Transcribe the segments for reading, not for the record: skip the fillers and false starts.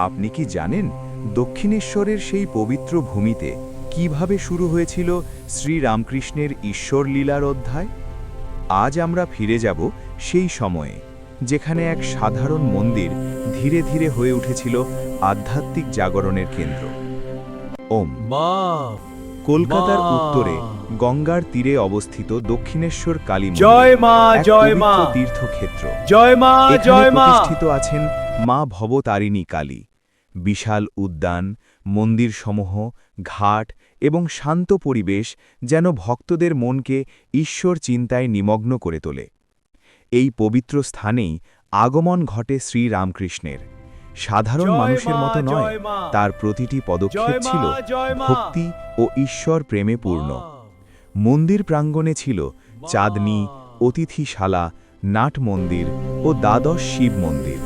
আপনি কি জানেন দক্ষিণেশ্বরের সেই পবিত্র ভূমিতে কিভাবে শুরু হয়েছিল শ্রীরামকৃষ্ণের ঈশ্বর লীলার অধ্যায়? আজ আমরা ফিরে যাব সেই সময়ে, যেখানে এক সাধারণ মন্দির ধীরে ধীরে হয়ে উঠেছিল আধ্যাত্মিক জাগরণের কেন্দ্র। ওম। মা কলকাতার মা। উত্তরে গঙ্গার তীরে অবস্থিত দক্ষিণেশ্বর কালী জয় মন্দির মা, এক জয় মা। পবিত্র তীর্থক্ষেত্র। জয় মা, এখানে জয় মা। প্রতিষ্ঠিত আছেন মা ভবতারিণী কালী। বিশাল উদ্যান, মন্দিরসমূহ, ঘাট এবং শান্ত পরিবেশ যেন ভক্তদের মনকে ঈশ্বর চিন্তায় নিমগ্ন করে তোলে। এই পবিত্র স্থানেই আগমন ঘটে শ্রীরামকৃষ্ণের। সাধারণ জয় মানুষের মা, মতো নয়, জয় মা। তার প্রতিটি পদক্ষেপ জয় মা, ছিল জয় মা। ভক্তি ও ঈশ্বর প্রেমে পূর্ণ। মন্দির প্রাঙ্গণে ছিল চাঁদনী, অতিথিশালা, নাট মন্দির ও দ্বাদশ শিব মন্দির।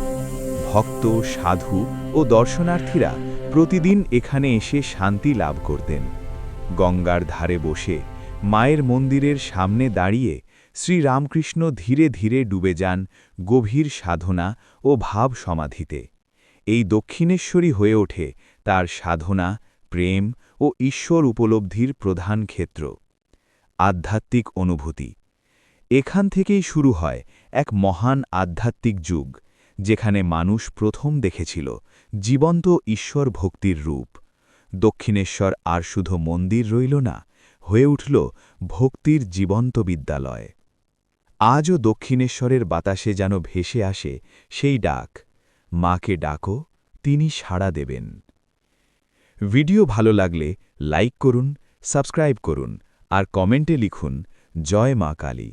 ভক্ত, সাধু ও দর্শনার্থীরা প্রতিদিন এখানে এসে শান্তি লাভ করতেন। গঙ্গার ধারে বসে মায়ের মন্দিরের সামনে দাঁড়িয়ে শ্রীরামকৃষ্ণ ধীরে ধীরে ডুবে যান গভীর সাধনা ও ভাব সমাধিতে। এই দক্ষিণেশ্বরী হয়ে ওঠে তার সাধনা, প্রেম ও ঈশ্বর উপলব্ধির প্রধান ক্ষেত্র। আধ্যাত্মিক অনুভূতি। এখান থেকেই শুরু হয় এক মহান আধ্যাত্মিক যুগ, যেখানে মানুষ প্রথম দেখেছিল জীবন্ত ঈশ্বর ভক্তির রূপ। দক্ষিণেশ্বর আর শুধু মন্দির রইল না, হয়ে উঠল ভক্তির জীবন্ত বিদ্যালয়। আজও দক্ষিণেশ্বরের বাতাসে যেন ভেসে আসে সেই ডাক, মাকে ডাকো, তিনি সাড়া দেবেন। ভিডিও ভালো লাগলে লাইক করুন, সাবস্ক্রাইব করুন আর কমেন্টে লিখুন জয় মা কালী।